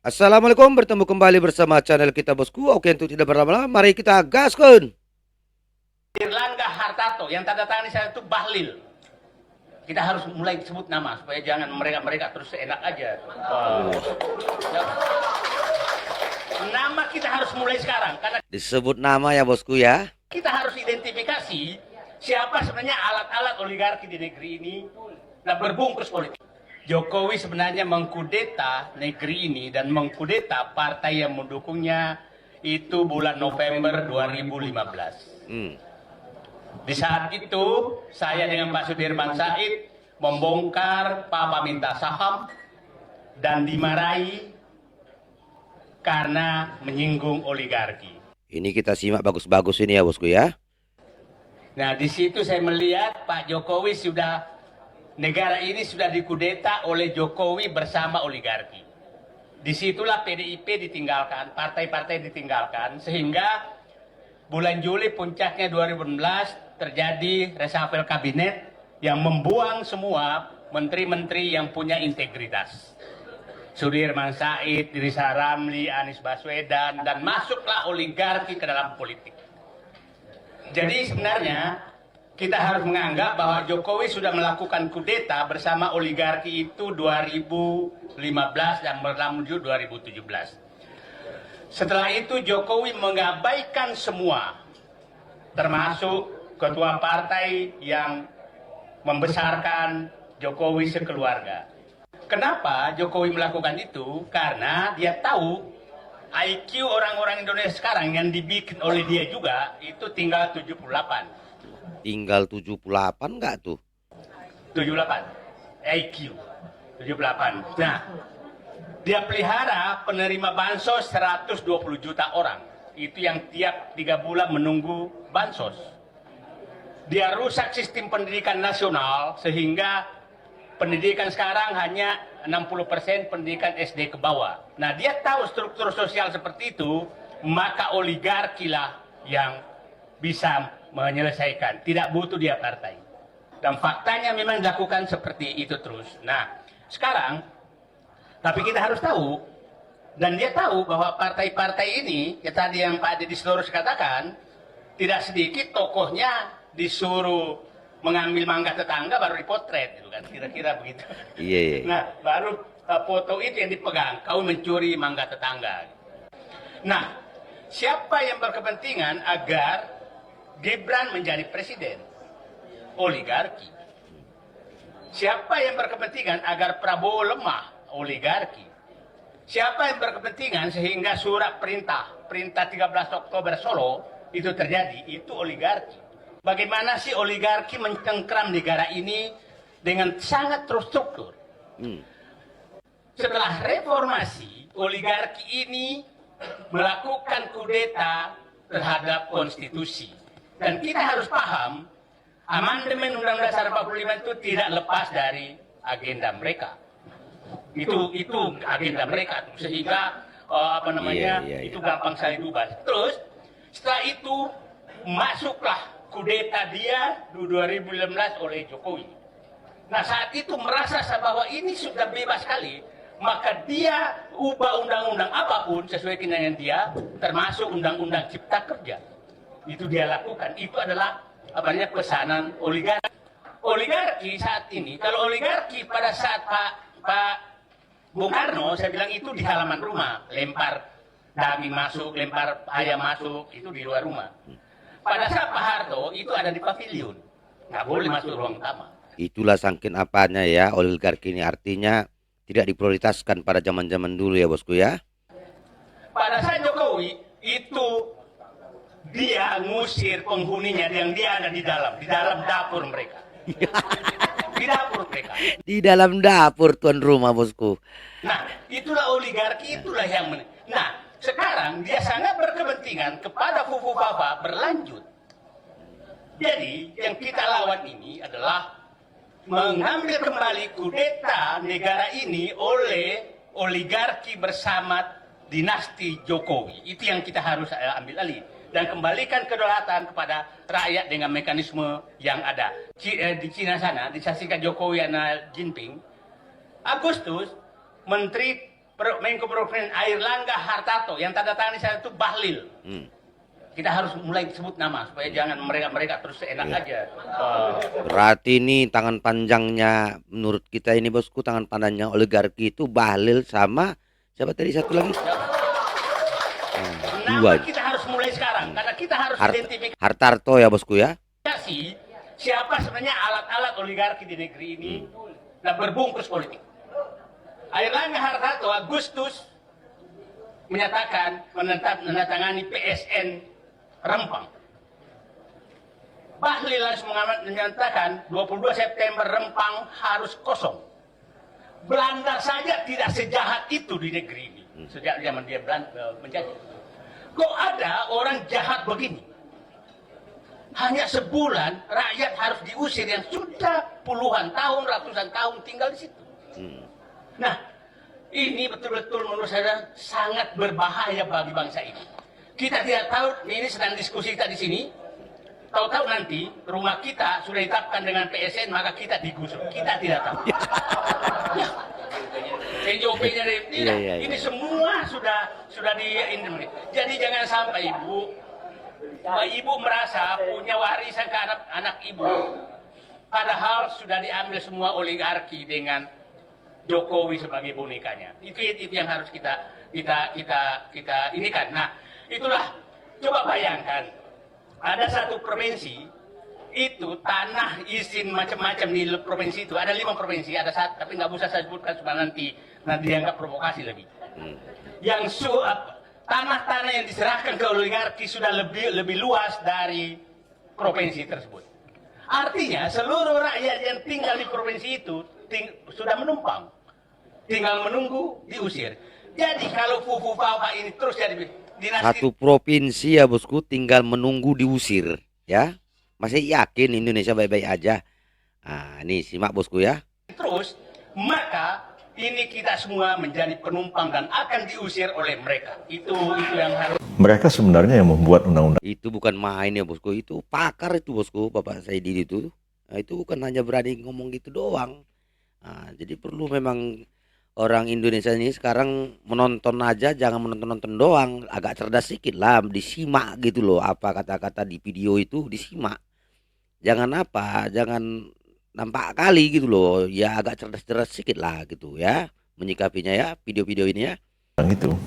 Assalamualaikum, bertemu kembali bersama channel kita bosku. Oke, untuk tidak berlama-lama, mari kita gaskun. Erlangga Hartarto yang tanda tangan di sana itu Bahlil. Kita harus mulai sebut nama supaya jangan mereka terus enak aja. Nama kita harus mulai sekarang karena Disebut nama ya bosku ya. kita harus identifikasi siapa sebenarnya alat-alat oligarki di negeri ini dan berbungkus politik. Jokowi sebenarnya mengkudeta negeri ini dan mengkudeta partai yang mendukungnya itu bulan November 2015. Di saat itu saya dengan Pak Sudirman Said membongkar Papa minta saham dan dimarahi karena menyinggung oligarki. Ini kita simak bagus-bagus ini ya bosku ya. Nah, di situ saya melihat Pak Jokowi negara ini sudah dikudeta oleh Jokowi bersama oligarki. Disitulah PDIP ditinggalkan, partai-partai ditinggalkan, sehingga bulan Juli puncaknya 2016 terjadi reshuffle kabinet yang membuang semua menteri-menteri yang punya integritas. Sudirman Said, Rizal Ramli, Anies Baswedan, dan masuklah oligarki ke dalam politik. Jadi sebenarnya kita harus menganggap bahwa Jokowi sudah melakukan kudeta bersama oligarki itu 2015 dan menuju 2017. Setelah itu Jokowi mengabaikan semua, termasuk ketua partai yang membesarkan Jokowi sekeluarga. Kenapa Jokowi melakukan itu? Karena dia tahu IQ orang-orang Indonesia sekarang yang dibikin oleh dia juga itu tinggal 78. Tinggal 78 nggak tuh? 78 IQ 78. Nah, dia pelihara penerima bansos 120 juta orang. Itu yang tiap 3 bulan menunggu bansos. Dia rusak sistem pendidikan nasional sehingga pendidikan sekarang hanya 60% pendidikan SD ke bawah. Nah, dia tahu struktur sosial seperti itu, maka oligarki lah yang bisa menyelesaikan. Tidak butuh dia partai. Dan faktanya memang dilakukan seperti itu terus. Nah, sekarang tapi kita harus tahu, dan dia tahu bahwa partai-partai ini, ya tadi yang Pak Deddy Sitorus katakan, tidak sedikit tokohnya disuruh mengambil mangga tetangga baru dipotret, gitu kan, kira-kira begitu. Iya. Nah, baru foto itu yang dipegang, kau mencuri mangga tetangga. Nah, siapa yang berkepentingan agar Gibran menjadi presiden? Oligarki. Siapa yang berkepentingan agar Prabowo lemah? Oligarki. Siapa yang berkepentingan sehingga surat perintah 13 Oktober Solo itu terjadi? Itu oligarki. Bagaimana sih oligarki mencengkram negara ini dengan sangat terstruktur? Setelah reformasi, oligarki ini melakukan kudeta terhadap konstitusi. Dan kita harus paham, amandemen Undang-Undang Dasar 45 itu tidak lepas dari agenda mereka. Itu agenda mereka, sehingga itu gampang sekali diubah. Terus setelah itu masuklah kudeta dia 2015 oleh Jokowi. Nah, saat itu merasa bahwa ini sudah bebas sekali, maka dia ubah undang-undang apapun sesuai keinginan dia, termasuk undang-undang Cipta Kerja. Itu dia lakukan. Itu adalah pesanan oligarki. Oligarki saat ini, kalau oligarki pada saat Pak Bung Karno, saya bilang itu di halaman rumah, lempar daging masuk, lempar ayam masuk, itu di luar rumah. Pada saat Pak Harto itu ada di pavilion, nggak boleh masuk ruang utama. Itulah sangkin apanya ya oligarki ini, artinya tidak diprioritaskan pada zaman-zaman dulu ya bosku ya. Pada saat Jokowi itu dia ngusir penghuninya yang dia ada di dalam dapur mereka. Di dapur mereka. Di dalam dapur tuan rumah bosku. Nah, itulah oligarki, itulah yang Nah, sekarang dia sangat berkepentingan kepada Fufu Papa berlanjut. Jadi, yang kita lawan ini adalah mengambil kembali kudeta negara ini oleh oligarki bersama dinasti Jokowi. Itu yang kita harus ambil alih. Dan kembalikan kedaulatan kepada rakyat dengan mekanisme yang ada. Di Cina sana, disaksikan Jokowi dan Jinping, Agustus, Menteri Menko Perekonomian Airlangga Hartarto yang tanda tangan di sana itu Bahlil. Kita harus mulai sebut nama supaya jangan mereka terus enak aja. Berarti ini tangan panjangnya menurut kita ini bosku, tangan panjangnya oligarki itu Bahlil sama siapa tadi satu lagi? Nama kita harus mulai sekarang karena kita harus identifikasi Hartarto ya bosku ya. Siapa sebenarnya alat-alat oligarki di negeri ini dan berbungkus politik. Airlangga Hartarto Agustus menyatakan menandatangani PSN Rempang. Bahlil langsung menyatakan 22 September Rempang harus kosong. Belanda saja tidak sejahat itu di negeri ini sejak zaman dia menjajah. Kok ada orang jahat begini? Hanya sebulan rakyat harus diusir yang sudah puluhan tahun, ratusan tahun tinggal di situ. Nah, ini betul-betul menurut saya sangat berbahaya bagi bangsa ini. Kita tidak tahu, ini sedang diskusi kita di sini. Tahu-tahu nanti rumah kita sudah ditetapkan dengan PSN, maka kita digusur. Kita tidak tahu. Ya. NJOP-nya tidak. Ini semua sudah di ini. Jadi jangan sampai ibu merasa punya warisan ke anak ibu, padahal sudah diambil semua oligarki dengan Jokowi sebagai bonekanya. Itu yang harus kita ini kan. Nah, itulah coba bayangkan ada satu provinsi itu tanah izin macam-macam di provinsi itu ada 5 provinsi, ada satu tapi nggak bisa saya sebutkan supaya nanti dianggap provokasi lebih. Yang tanah-tanah yang diserahkan ke oligarki sudah lebih luas dari provinsi tersebut. Artinya seluruh rakyat yang tinggal di provinsi itu sudah menumpang, tinggal menunggu diusir. Jadi kalau fufu-fafa ini terus jadi dinasti Satu provinsi ya bosku tinggal menunggu diusir ya. Masih yakin Indonesia baik-baik aja? Nah, ini simak bosku ya. Terus maka ini kita semua menjadi penumpang dan akan diusir oleh mereka. Itu yang harus. Mereka sebenarnya yang membuat undang-undang. Itu bukan main ya bosku, itu pakar itu bosku, Bapak Saidi itu. Nah, itu bukan hanya berani ngomong gitu doang. Nah, jadi perlu memang orang Indonesia ini sekarang menonton aja, jangan menonton-nonton doang, agak cerdas sedikit lah, disimak gitu loh, apa kata-kata di video itu disimak. Jangan nampak kali gitu loh, ya agak cerdas-cerdas sedikit lah gitu ya menyikapinya ya video-video ini ya. Itu.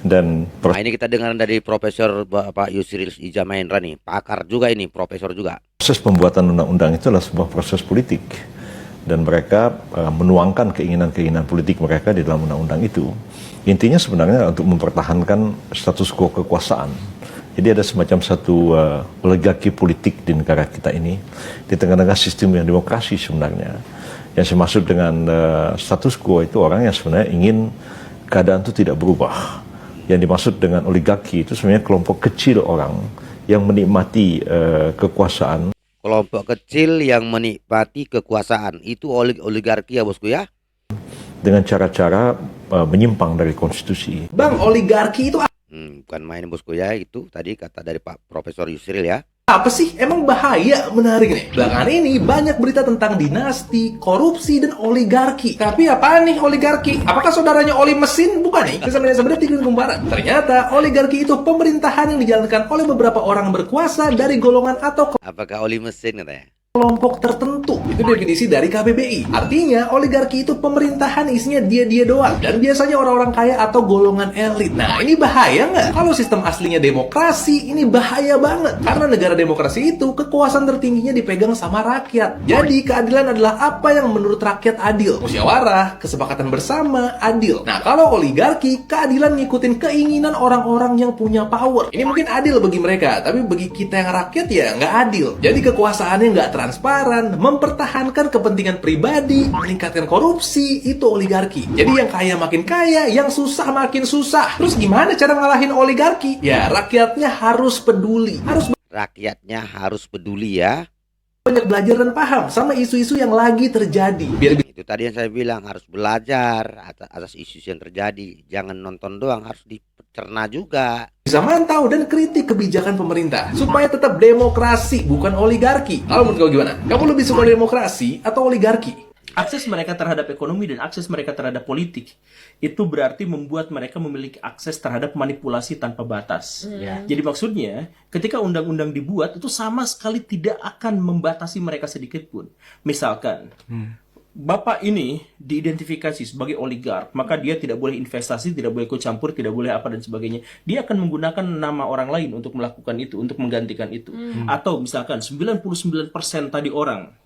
Dan Nah, ini kita dengar dari Profesor Bapak Yusril Iza Mahendra nih, pakar juga ini, profesor juga. proses pembuatan undang-undang itu adalah sebuah proses politik. Dan mereka menuangkan keinginan-keinginan politik mereka di dalam undang-undang itu. Intinya sebenarnya untuk mempertahankan status quo kekuasaan. Jadi ada semacam satu oligarki politik di negara kita ini, di tengah-tengah sistem yang demokrasi sebenarnya. Yang saya maksud dengan status quo itu orang yang sebenarnya ingin keadaan itu tidak berubah. Yang dimaksud dengan oligarki itu sebenarnya kelompok kecil orang yang menikmati kekuasaan. Kelompok kecil yang menikmati kekuasaan, itu oligarki ya bosku ya. Dengan cara-cara menyimpang dari konstitusi. Bang, oligarki itu Bukan main bosku ya, itu tadi kata dari Pak Profesor Yusril ya. apa sih? Emang bahaya menarik nih. Belakangan ini banyak berita tentang dinasti, korupsi, dan oligarki. Tapi apaan nih oligarki? Apakah saudaranya oli mesin? Bukan nih. Sebenarnya tidak kumparan. Ternyata oligarki itu pemerintahan yang dijalankan oleh beberapa orang berkuasa dari golongan atau Apakah oli mesin katanya? kelompok tertentu. Itu definisi dari KBBI. Artinya, oligarki itu pemerintahan isinya dia doang. Dan biasanya orang-orang kaya atau golongan elit. Nah, ini bahaya nggak? Kalau sistem aslinya demokrasi, ini bahaya banget. Karena negara demokrasi itu, kekuasaan tertingginya dipegang sama rakyat. Jadi, keadilan adalah apa yang menurut rakyat adil. Musyawarah, kesepakatan bersama, adil. Nah, kalau oligarki, keadilan ngikutin keinginan orang-orang yang punya power. Ini mungkin adil bagi mereka, tapi bagi kita yang rakyat ya nggak adil. Jadi, kekuasaannya nggak transparan, mempertahankan kepentingan pribadi, meningkatkan korupsi, itu oligarki. Jadi yang kaya makin kaya, yang susah makin susah. Terus gimana cara ngalahin oligarki? Ya, rakyatnya harus peduli. Rakyatnya harus peduli ya. Banyak belajar dan paham sama isu-isu yang lagi terjadi. Biar Itu tadi yang saya bilang, harus belajar atas isu yang terjadi. Jangan nonton doang, harus dicerna juga. bisa mantau dan kritik kebijakan pemerintah supaya tetap demokrasi bukan oligarki. Kalau menurut kau gimana? Kamu lebih suka demokrasi atau oligarki? Akses mereka terhadap ekonomi dan akses mereka terhadap politik itu berarti membuat mereka memiliki akses terhadap manipulasi tanpa batas. Jadi maksudnya ketika undang-undang dibuat itu sama sekali tidak akan membatasi mereka sedikit pun. Misalkan Bapak ini diidentifikasi sebagai oligark, maka dia tidak boleh investasi, tidak boleh ikut campur, tidak boleh apa dan sebagainya. Dia akan menggunakan nama orang lain untuk melakukan itu, untuk menggantikan itu. Atau misalkan 99% tadi orang,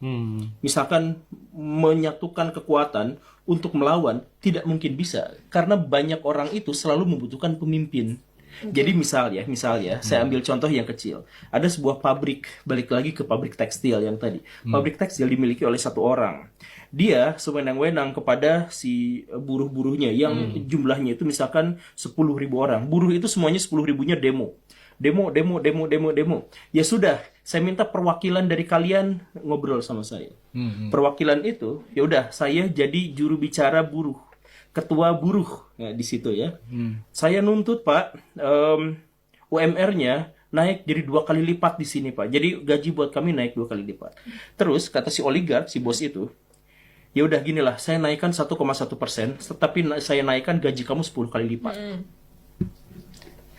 misalkan menyatukan kekuatan untuk melawan, tidak mungkin bisa. Karena banyak orang itu selalu membutuhkan pemimpin. Jadi misalnya, saya ambil contoh yang kecil. Ada sebuah pabrik, balik lagi ke pabrik tekstil yang tadi. Pabrik tekstil dimiliki oleh satu orang. Dia sewenang-wenang kepada si buruh-buruhnya yang jumlahnya itu misalkan 10.000 orang. Buruh itu semuanya 10.000-nya demo. Demo. Ya sudah, saya minta perwakilan dari kalian ngobrol sama saya. Perwakilan itu, ya udah, saya jadi juru bicara buruh, ketua buruh di situ ya. Saya nuntut Pak, UMR-nya naik jadi 2 kali lipat di sini Pak. Jadi gaji buat kami naik 2 kali lipat. Terus kata si oligark, si bos itu, ya udah ginilah, saya naikkan 1,1%, tetapi saya naikkan gaji kamu 10 kali lipat.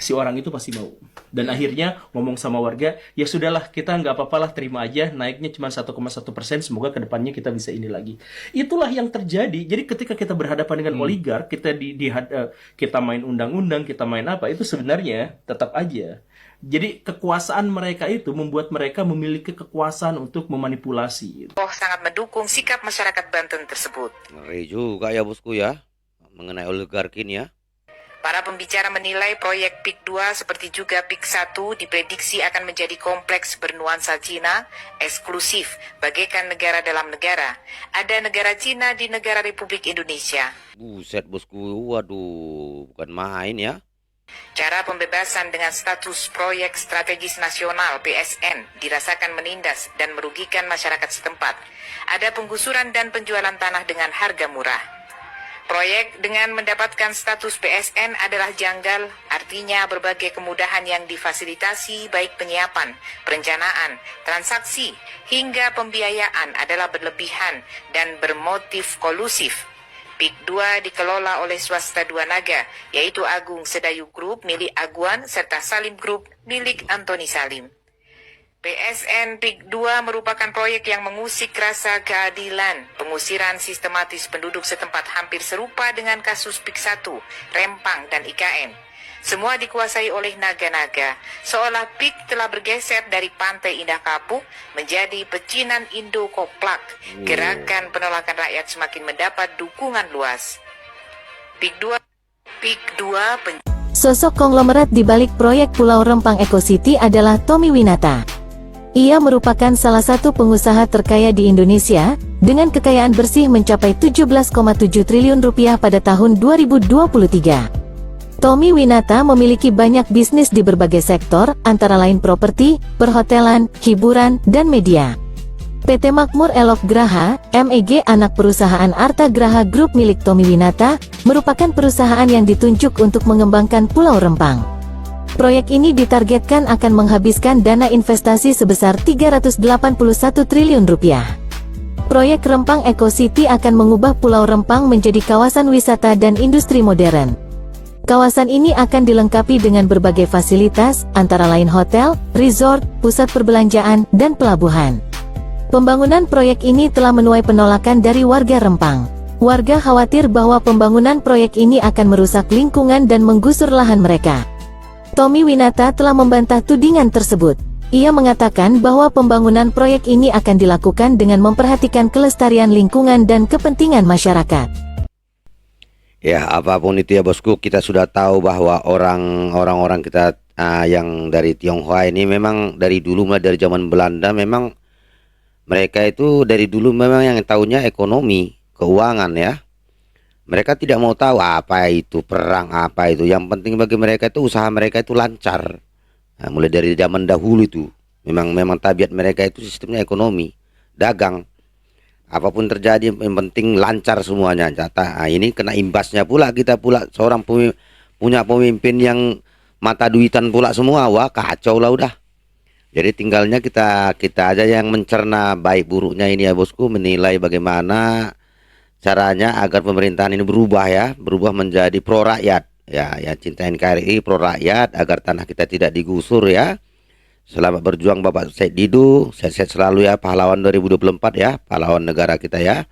Si orang itu pasti mau. Dan akhirnya ngomong sama warga, ya sudahlah, kita nggak apa-apa lah, terima aja, naiknya cuma 1,1%, semoga kedepannya kita bisa ini lagi. Itulah yang terjadi. Jadi ketika kita berhadapan dengan oligark, kita main undang-undang, kita main apa, itu sebenarnya tetap aja. Jadi kekuasaan mereka itu membuat mereka memiliki kekuasaan untuk memanipulasi. Sangat mendukung sikap masyarakat Banten tersebut. Ngeri juga ya bosku ya, mengenai oligarki ini ya. Para pembicara menilai proyek PIK 2 seperti juga PIK 1 diprediksi akan menjadi kompleks bernuansa Cina, eksklusif, bagaikan negara dalam negara. Ada negara Cina di negara Republik Indonesia. Buset bosku, waduh, bukan main ya. Cara pembebasan dengan status proyek strategis nasional PSN dirasakan menindas dan merugikan masyarakat setempat. Ada penggusuran dan penjualan tanah dengan harga murah. Proyek dengan mendapatkan status PSN adalah janggal, artinya berbagai kemudahan yang difasilitasi baik penyiapan, perencanaan, transaksi, hingga pembiayaan adalah berlebihan dan bermotif kolusif. PIK 2 dikelola oleh swasta dua naga, yaitu Agung Sedayu Group milik Aguan serta Salim Group milik Antoni Salim. PSN PIK 2 merupakan proyek yang mengusik rasa keadilan. Pengusiran sistematis penduduk setempat hampir serupa dengan kasus PIK 1, Rempang, dan IKN. Semua dikuasai oleh naga-naga, seolah PIK telah bergeser dari Pantai Indah Kapuk menjadi pecinan Indo Koplak. Gerakan penolakan rakyat semakin mendapat dukungan luas. PIK 2 Sosok konglomerat di balik proyek Pulau Rempang Eco City adalah Tommy Winata. Ia merupakan salah satu pengusaha terkaya di Indonesia, dengan kekayaan bersih mencapai 17,7 triliun rupiah pada tahun 2023. Tommy Winata memiliki banyak bisnis di berbagai sektor, antara lain properti, perhotelan, hiburan, dan media. PT Makmur Elok Graha, MEG anak perusahaan Arta Graha Group milik Tommy Winata, merupakan perusahaan yang ditunjuk untuk mengembangkan Pulau Rempang. Proyek ini ditargetkan akan menghabiskan dana investasi sebesar 381 triliun rupiah. Proyek Rempang Eco City akan mengubah Pulau Rempang menjadi kawasan wisata dan industri modern. Kawasan ini akan dilengkapi dengan berbagai fasilitas, antara lain hotel, resort, pusat perbelanjaan, dan pelabuhan. Pembangunan proyek ini telah menuai penolakan dari warga Rempang. Warga khawatir bahwa pembangunan proyek ini akan merusak lingkungan dan menggusur lahan mereka. Tommy Winata telah membantah tudingan tersebut. Ia mengatakan bahwa pembangunan proyek ini akan dilakukan dengan memperhatikan kelestarian lingkungan dan kepentingan masyarakat. Ya apapun itu ya bosku, kita sudah tahu bahwa orang-orang kita yang dari Tionghoa ini memang dari dulu, mulai dari zaman Belanda, memang mereka itu dari dulu memang yang tahunya ekonomi, keuangan ya. Mereka tidak mau tahu apa itu perang, apa itu. Yang penting bagi mereka itu usaha mereka itu lancar. Nah, mulai dari zaman dahulu itu memang tabiat mereka itu sistemnya ekonomi, dagang. Apapun terjadi yang penting lancar semuanya. Nah, ini kena imbasnya pula kita pula seorang punya pemimpin yang mata duitan pula semua. Wah, kacau lah udah. Jadi tinggalnya kita aja yang mencerna baik buruknya ini ya bosku, menilai bagaimana caranya agar pemerintahan ini berubah ya, berubah menjadi pro rakyat. Ya, yang cinta NKRI pro rakyat agar tanah kita tidak digusur ya. Selamat berjuang Bapak Said Didu, sehat-sehat selalu ya, pahlawan 2024 ya, pahlawan negara kita ya.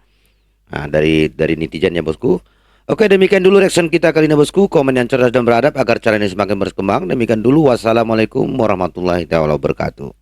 Nah, dari netizen ya bosku. Oke, demikian dulu reaction kita kali ini bosku. Komen yang cerdas dan beradab agar channel ini semakin berkembang. Demikian dulu, wassalamualaikum warahmatullahi wabarakatuh.